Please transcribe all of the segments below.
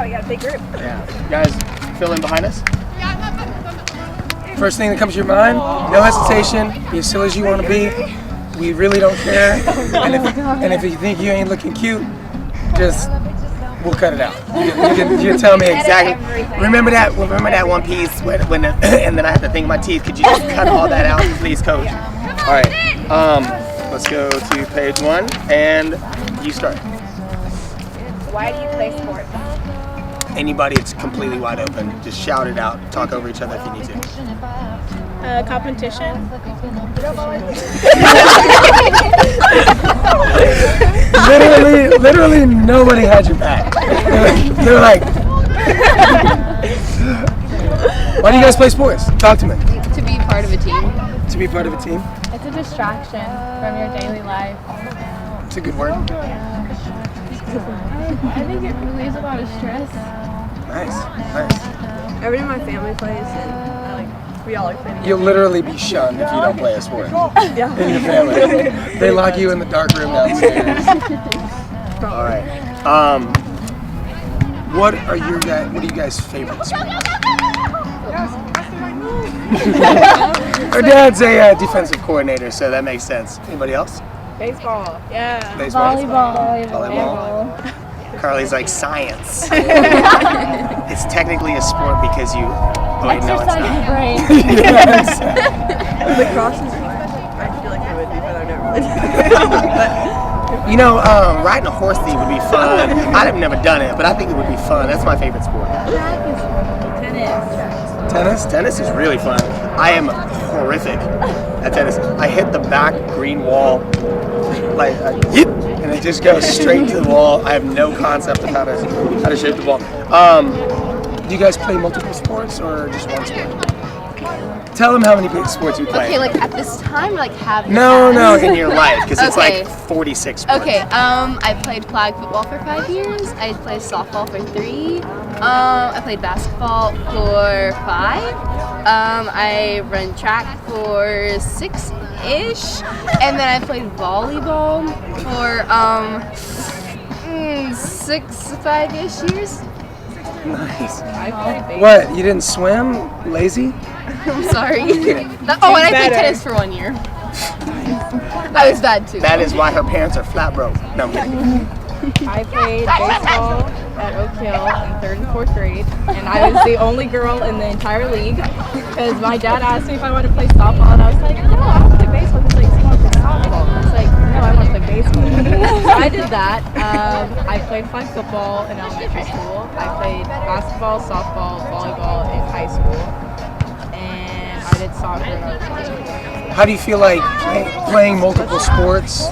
you got a big group. Yeah. You guys fill in behind us? First thing that comes to your mind, no hesitation, be as silly as you want to be. We really don't care. And if you think you ain't looking cute, just, we'll cut it out. You can tell me exactly. Remember that one piece when and then I had to think of my teeth. Could you just cut all that out, please, Coach? All right. Let's go to page 1, and you start. Why do you play sports? Anybody, it's completely wide open. Just shout it out. Talk over each other if you need to. Competition. literally nobody had your back. They were like, why do you guys play sports? Talk to me. To be part of a team. To be part of a team? It's a distraction from your daily life. It's a good word. I think it relieves a lot of stress. Nice. Everybody in my family plays, and we all like playing. You'll literally be shunned if you don't play a sport Yeah. in your family. They lock you in the dark room downstairs. All right. What are you guys' favorite sports? Our dad's a defensive coordinator, so that makes sense. Anybody else? Baseball. Yeah. Baseball. Volleyball. Carly's like science. It's technically a sport because you. Oh wait, no, it's Exercise not. your brain. Yes. Lacrosse is fun. I feel like I would be, but I've never played. You know, riding a horse thief would be fun. I've never done it, but I think it would be fun. That's my favorite sport. Tennis is really fun. I am horrific at tennis. I hit the back green wall, like and it just goes straight to the wall. I have no concept of how to shape the ball. Do you guys play multiple sports or just one sport? Tell them how many sports you play. Okay, like at this time, like have. No, in your life, because it's like 46 sports. Okay, I played flag football for 5 years. I played softball for 3. I played basketball for 5. I run track for 6-ish, and then I played volleyball for 5-ish years. Nice. I played baseball. What? You didn't swim? Lazy? I'm sorry. And I played tennis for 1 year. That was bad too. That is why her parents are flat broke. No, I'm kidding. I played baseball at Oak Hill in 3rd and 4th grade, and I was the only girl in the entire league because my dad asked me if I wanted to play softball, and I was like, no, I want to play baseball. He's like, you want to play softball? I was like, no, I want to play baseball. So I did that. I played flag football in elementary school. I played basketball, softball, volleyball in high school, and I did soccer in elementary school. How do you feel like playing multiple sports?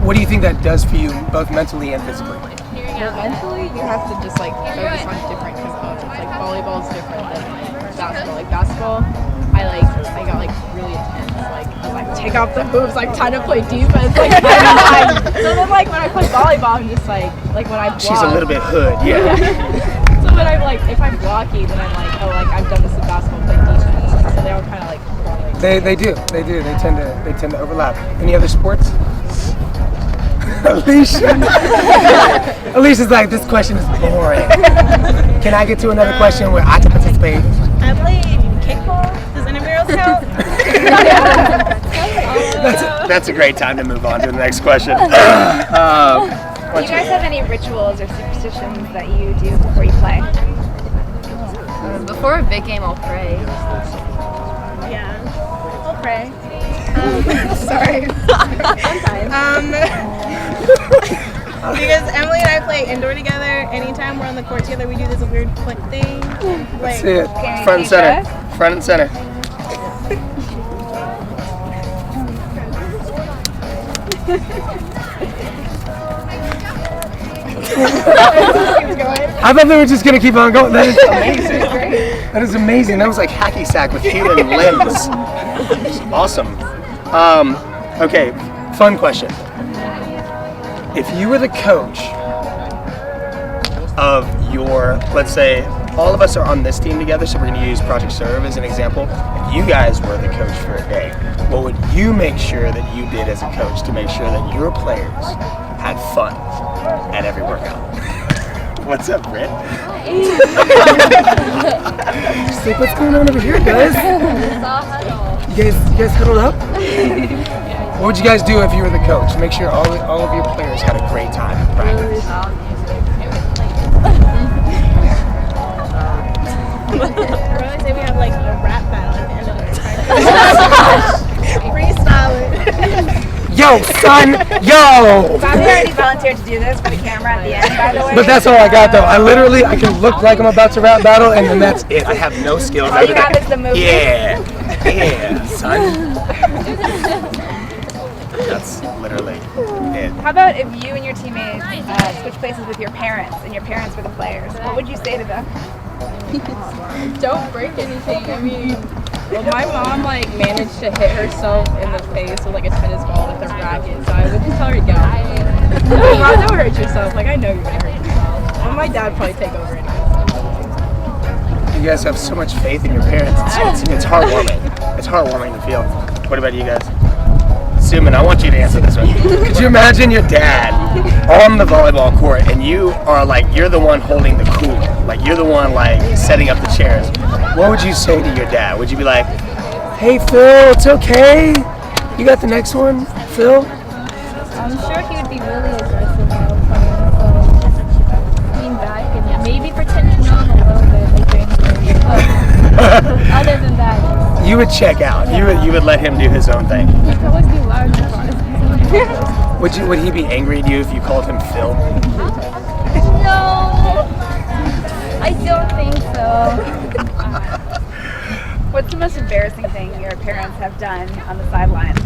What do you think that does for you, both mentally and physically? Well, mentally, you have to just focus on different components. Like volleyball is different than basketball. Like basketball, I got really intense. Like I was like, take off the hoops, like trying to play defense. So then when I play volleyball, I'm just like when I block. She's a little bit hood, yeah. So when I'm if I'm blocking, then I'm like, oh, I've done this in basketball, play defense. So they all kind of They do. They tend to overlap. Any other sports? Alicia's like, this question is boring. Can I get to another question where I can participate? I played kickball. Does anybody else count? That's a great time to move on to the next question. Do you guys have any rituals or superstitions that you do before you play? Before a big game, I'll pray. Yeah. I'll pray. Sorry. Because Emily and I play indoor together. Anytime we're on the court together, we do this weird foot thing. Let's see it. Front and center. Front and center. I thought they were just going to keep on going. That is amazing. That is amazing. That was like hacky sack with human limbs. Awesome. Okay, fun question. If you were the coach of your, let's say, all of us are on this team together, so we're going to use Project Serve as an example. If you guys were the coach for a day, what would you make sure that you did as a coach to make sure that your players had fun at every workout? What's up, Britt? Just like, what's going on over here, guys? You guys huddled up? What would you guys do if you were the coach? Make sure all of your players had a great time in practice. I really say we have like a rap battle at the end of the freestyle it. Yo, son, yo! Bobby already volunteered to do this for the camera at the end, by the way. But that's all I got, though. I can look like I'm about to rap battle, and then that's it. I have no skills. All you have is the movement. Yeah, son. That's literally it. How about if you and your teammates switch places with your parents, and your parents were the players? What would you say to them? Don't break anything. I mean, well, my mom like managed to hit herself in the face with like a tennis ball with a racket, so I would just tell her to go. Mom, don't hurt yourself. Like I know you're gonna hurt yourself. Well, my dad would probably take over anyway. You guys have so much faith Faith in your parents. It's heartwarming. It's heartwarming to feel. What about you guys? Suman, I want you to answer this one. Could you imagine your dad on the volleyball court and you are like, you're the one holding the cooler. Like you're the one like setting up the chairs. What would you say to your dad? Would you be like, Hey, Phil, it's okay. You got the next one, Phil? I'm sure he would be really aggressive though, coming back and maybe pretend to know him a little bit, like during the game. But other than that, You would check out. You would let him do his own thing. he'd always be loud and fun. Would he be angry at you if you called him Phil? No, I don't think so. What's the most embarrassing thing your parents have done on the sidelines?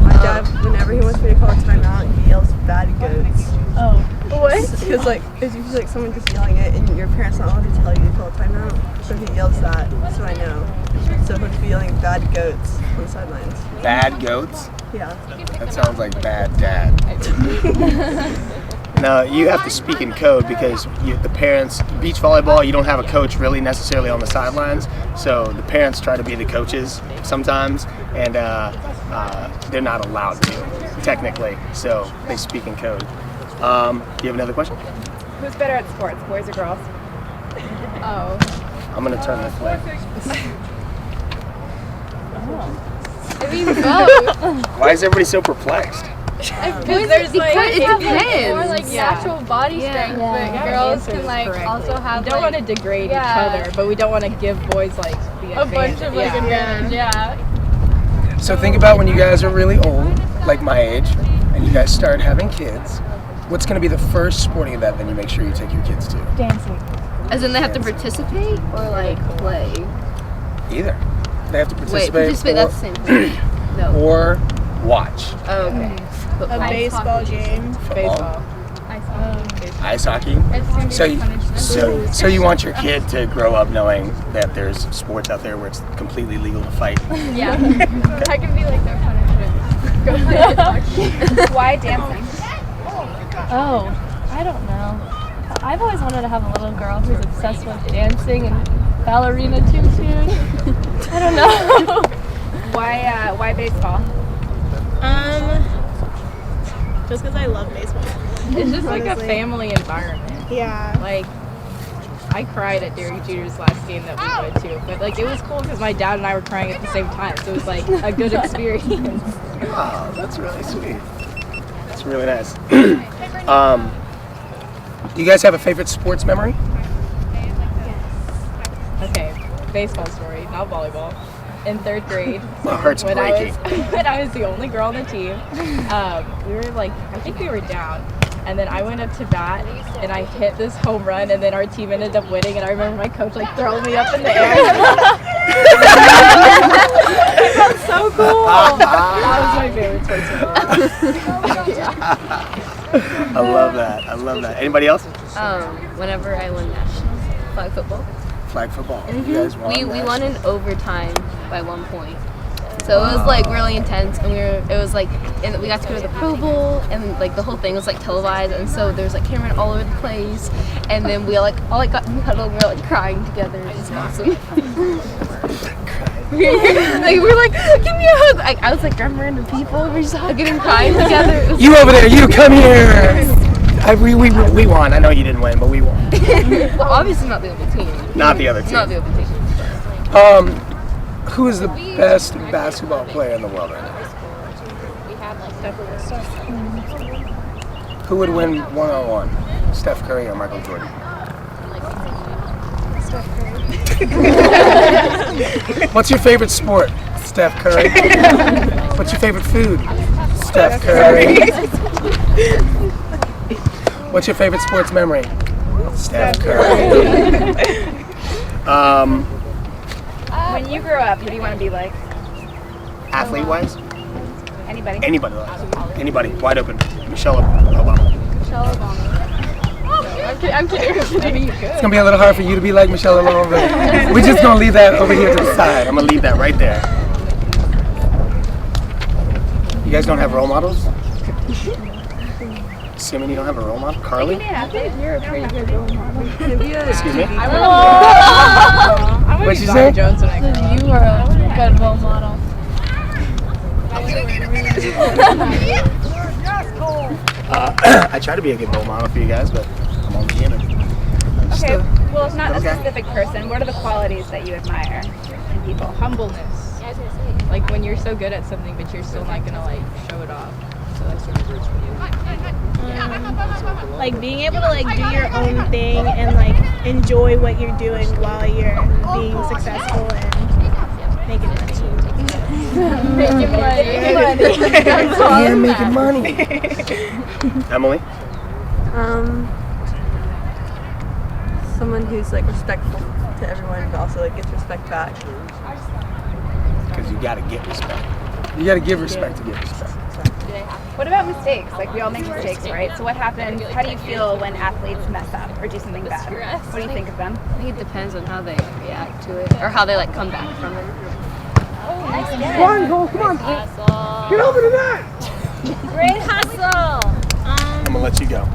My dad, whenever he wants me to call a timeout, he yells "bad goats." Oh, What? Because like it's usually like someone just yelling it, and your parents not allowed to tell you to call a timeout. So he yells that, so I know. So he'll just be yelling "bad goats" on the sidelines. Bad goats? Yeah. That sounds like bad dad. no, you have to speak in code because the parents, beach volleyball, you don't have a coach really necessarily on the sidelines. So the parents try to be the coaches sometimes, and they're not allowed to, technically. So they speak in code. Do you have another question? Who's better at sports, boys or girls? Oh. I'm going to turn this way. I mean both. Why is everybody so perplexed? Because there's like It depends. more like natural body strength, but girls can like also have we don't like, want to degrade yeah. each other, but we don't want to give boys like the a bunch of like advantage. Yeah. So think about when you guys are really old, like my age, and you guys start having kids. What's going to be the first sporting event that you make sure you take your kids to? Dancing. As in they have to participate or like play? Either. They have to Wait, participate, that's the same thing. No. or watch. Oh, okay. But A play. baseball game. Baseball. Ice hockey. It's gonna be So, a punishment. so you want your kid to grow up knowing that there's sports out there where it's completely legal to fight. Yeah. That can be like their punishment. Go play ice hockey. Why dancing? Oh, I don't know. I've always wanted to have a little girl who's obsessed with dancing and ballerina tutus. I don't know. Why baseball? Just because I love baseball. It's just like a Honestly. family environment. Yeah. Like, I cried at Derry Jeter's last game that we went to, but like it was cool because my dad and I were crying at the same time, so it was like a good experience. Oh, that's really sweet. That's really nice. Do you guys have a favorite sports memory? Okay, baseball story, not volleyball. In 3rd grade, My heart's when breaking. when I was the only girl on the team, we were like, I think we were down. And then I went up to bat and I hit this home run, and then our team ended up winning. And I remember my coach like throwing me up in the air. It felt so cool. That was my favorite sports. I love that. I love that. Anybody else? Whenever I won nationals, flag football. Flag football. You guys won. We that. won in overtime by 1 point. So it was like really intense, and it was like, and we got to go to the Pro Bowl, and like the whole thing was like televised, and so there's like camera all over the place, and then we all got in the huddle, and we were like crying together. It was awesome. Like we're like, give me a hug. I was like, I'm random people, we're just hugging and crying together. It was You over there, you come here. We won. I know you didn't win, but we won. Well, obviously not the other team. Not the other team. Not the other team. Who is the best basketball player in the world right now? Who would win one-on-one? Steph Curry or Michael Jordan? What's your favorite sport? Steph Curry. What's your favorite food? Steph Curry. What's your favorite sports memory? Steph Curry. When you grow up, who do you want to be like? Athlete-wise? Anybody? Anybody. Anybody. Wide open. Michelle Obama. I'm kidding. It's gonna be a little hard for you to be like Michelle Obama, but we're just gonna leave that over here to the side. I'm gonna leave that right there. You guys don't have role models? Assuming you don't have a role model? Carly? You're a pretty good role model. Excuse me? What'd you say? Jones when I grow up. You are a good role model. I try to be a good role model for you guys, but I'm on the internet. Okay, well, if not Okay. a specific person, what are the qualities that you admire in people? Humbleness. Like when you're so good at something, but you're still not gonna like show it off. So that's what Like being able to like do your own thing and like enjoy what you're doing while you're being successful and making money. Yeah, making money. Emily? Someone who's like respectful to everyone, but also like gets respect back. Because you gotta get respect. You gotta give respect to get respect. What about mistakes? Like, we all make mistakes, right? So what happens, how do you feel when athletes mess up or do something bad? What do you think of them? I think it depends on how they react to it or how they like come back from it. Come on, go, come on. Get over to that. Great hustle. I'm gonna let you go.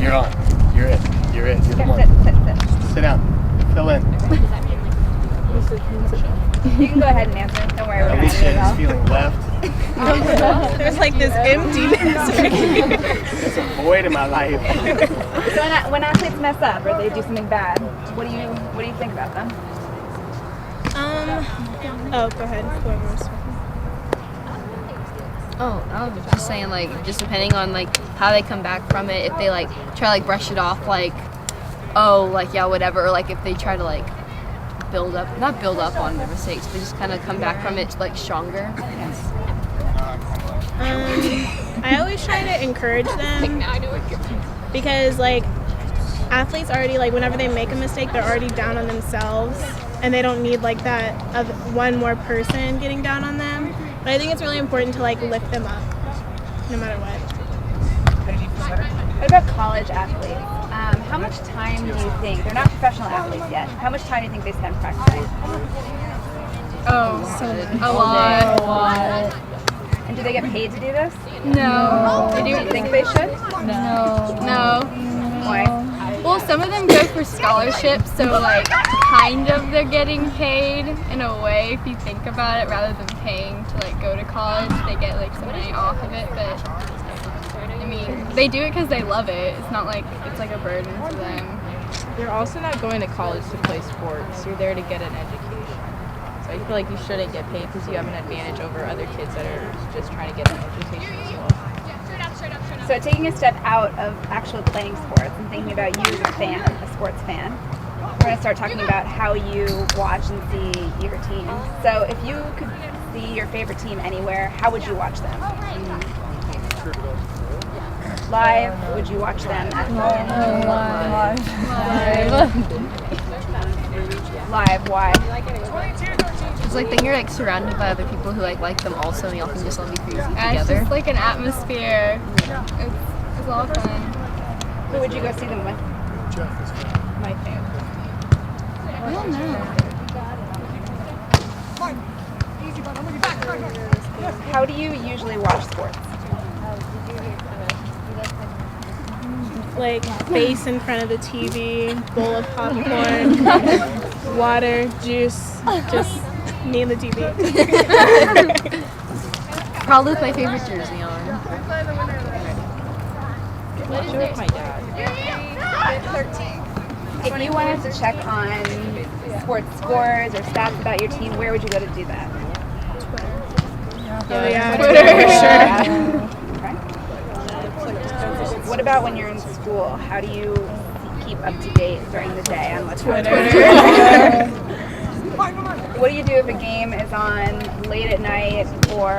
You're on. You're it. You're it. You're the one. Sit. Sit down. Fill in. You can go ahead and answer. Don't worry, we're Alicia gonna is feeling left. There's like this emptiness right here. There's a void in my life. So when athletes mess up or they do something bad, what do you think about them? Oh, go ahead. Whoever's Oh, I was just saying, like, just depending on, like, how they come back from it, if they, like, try to, like, brush it off, like, oh, like, yeah, whatever, or, like, if they try to, like, not build up on their mistakes, but just kind of come back from it, like, stronger, I guess. I always try to encourage them because, like, athletes already, like, whenever they make a mistake, they're already down on themselves and they don't need, like, that of one more person getting down on them. But I think it's really important to like lift them up, no matter what. What about college athletes? How much time do you think, they're not professional athletes yet, how much time do you think they spend practicing? Oh, a lot. And do they get paid to do this? No. Do you think they should? No. Why? Well, some of them go for scholarships, so like kind of they're getting paid in a way if you think about it, rather than paying to like go to college. They get like some money off of it, but I mean, they do it because they love it. It's not like it's like a burden to them. You're also not going to college to play sports. You're there to get an education. So I feel like you shouldn't get paid because you have an advantage over other kids that are just trying to get an education as well. So taking a step out of actually playing sports and thinking about you as a fan, a sports fan, we're going to start talking about how you watch and see your team. So if you could see your favorite team anywhere, how would you watch them? Live? Would you watch them at home? Live, why? It's like then you're like surrounded by other people who like them also, and y'all can just all be crazy It's together. just like an atmosphere. It's a lot of fun. Who would you go see them with? My family. I don't know. How do you usually watch sports? Like face in front of the TV, bowl of popcorn, water, juice, just me and the TV. Probably with my favorite jersey on. Watch it with my dad. If you wanted to check on sports scores or stats about your team, where would you go to do that? Oh yeah, Twitter. Okay. What about when you're in school? How do you keep up to date during the day on what's happening? What do you do if a game is on late at night or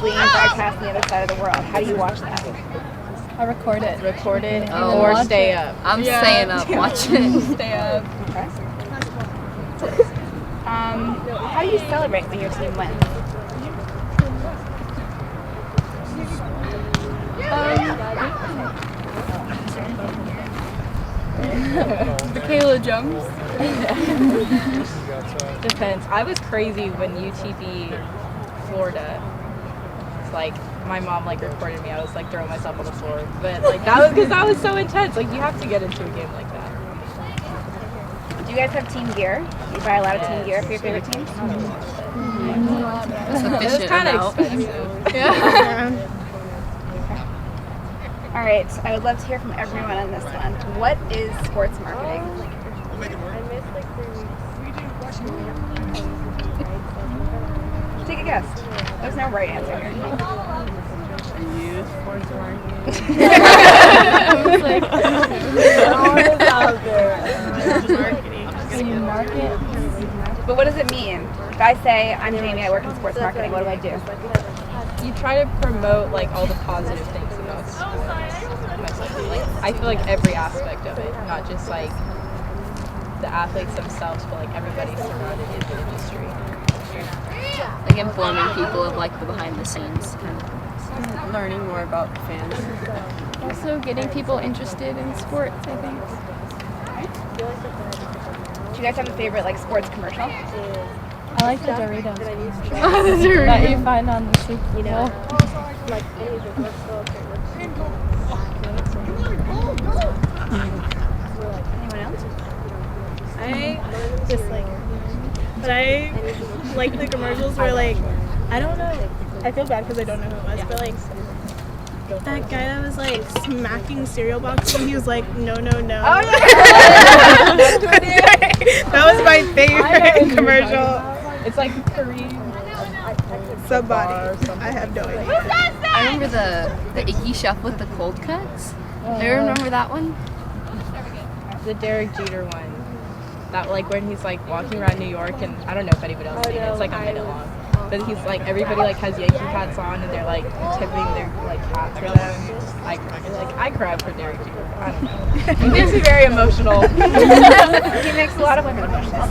being broadcast on the other side of the world? How do you watch that? I record it. Record it Oh, or watch stay it. up. I'm staying up, watching it. Stay up. Okay. How do you celebrate when your team wins? Michaela jumps. Depends. I was crazy when UTB Florida. It's like my mom like recorded me. I was like throwing myself on the floor, but like that was because that was so intense. Like you have to get into a game like that. Do you guys have team gear? Do you buy a lot of team gear for your favorite teams? It was kind of expensive. Yeah. All right, I would love to hear from everyone on this one. What is sports marketing? Take a guess. There's no right answer here. But what does it mean? If I say, I'm Jamie, I work in sports marketing, what do I do? You try to promote like all the positive things about sports. Like, I feel like every aspect of it, not just like the athletes themselves, but like everybody surrounded in the industry. Like informing people of like the behind the scenes kind of. Learning more about fans. Also getting people interested in sports, I think. Do you guys have a favorite like sports commercial? I like the Doritos that you find on the Super Bowl. Anyone else? I just but I like the commercials where like, I don't know, I feel bad because I don't know who it was, but like, that guy that was like smacking cereal boxes and he was like, no, no, no. Oh, yeah. That was my favorite commercial. It's like Korean. Somebody. I have no idea. I remember the Icky Chef with the cold cuts. Do you remember that one? The Derek Jeter one. That like when he's like walking around New York and I don't know if anybody else seen it. It's like a minute long. But he's like everybody like has Yankee hats on and they're like tipping their like hats for them. I cried for Derek Jeter. I don't know. He makes me very emotional. He makes a lot of women emotional.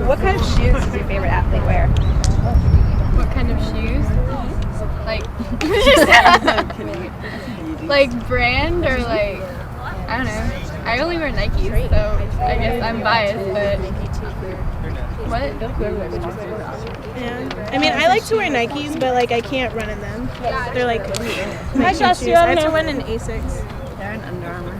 What kind of shoes does your favorite athlete wear? What kind of shoes? Like, like brand or like, I don't know. I only wear Nikes, so I guess I'm biased, but what? Yeah. I mean, I like to wear Nikes, but like I can't run in them. They're like my shoes. I have to run in Asics. They're an Under Armour.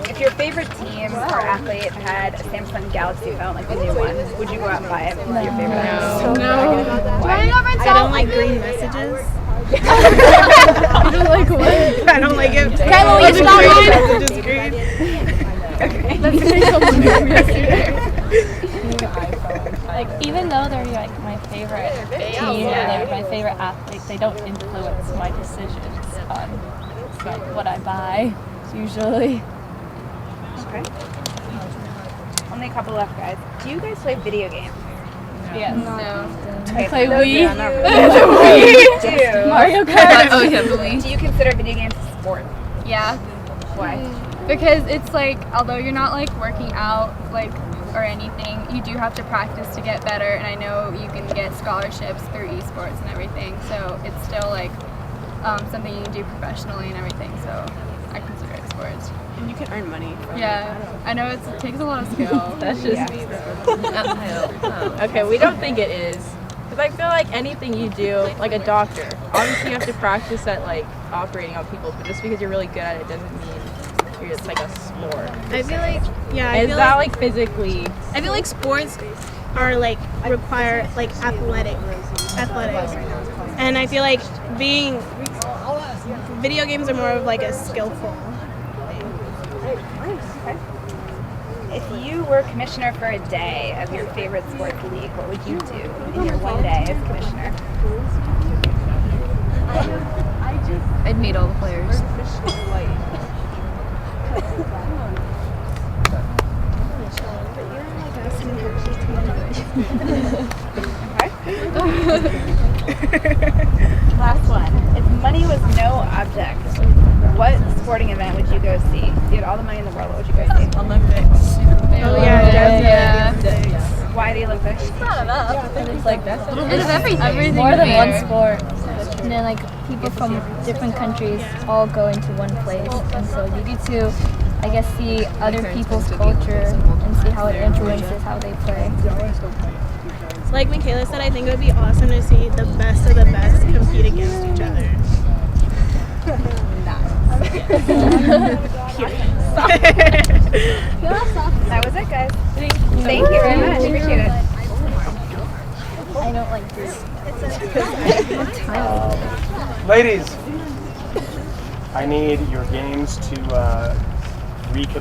If your favorite team or athlete had a Samsung Galaxy phone, like the new one, would you go out and buy it for your favorite athlete? No. Why? I don't like green messages. You don't like what? I don't like it. Kylo, you stop Messages green. Like, even though they're like my favorite team or they're my favorite athletes, they don't influence my decisions on like what I buy usually. Okay. Only a couple left, guys. Do you guys play video games? Yes. No. Okay, I play for those- Wii. You do. Mario Kart. Oh yeah, the Wii. Do you consider video games a sport? Yeah. Why? Because it's like, although you're not like working out like or anything, you do have to practice to get better, and I know you can get scholarships through esports and everything, so it's still like something you can do professionally and everything, so I consider it sports. And you can earn money. Yeah, I know it takes a lot of skill. That's just me though. Okay, we don't think it is. Because I feel like anything you do, like a doctor, obviously you have to practice at like operating on people, but just because you're really good at it doesn't mean it's like a sport. I feel like, yeah. Is that like physically? I feel like sports are like require like athletics, And I feel like video games are more of like a skillful. If you were commissioner for a day of your favorite sports league, what would you do in your one day as commissioner? I'd meet all the players. Last one. If money was no object, what sporting event would you go see? If you had all the money in the world, what would you go see? Olympics. Oh yeah, Why the Olympics? It's like that's It's everything. More than there. one sport. And then like people from different countries all go into one place. And so you get to, I guess, see other people's culture and see how it influences how they play. Like Michaela said, I think it would be awesome to see the best of the best compete against each other. That was it, guys. Thank you very much. Appreciate it. I don't like this. Ladies, I need your games to reconvene.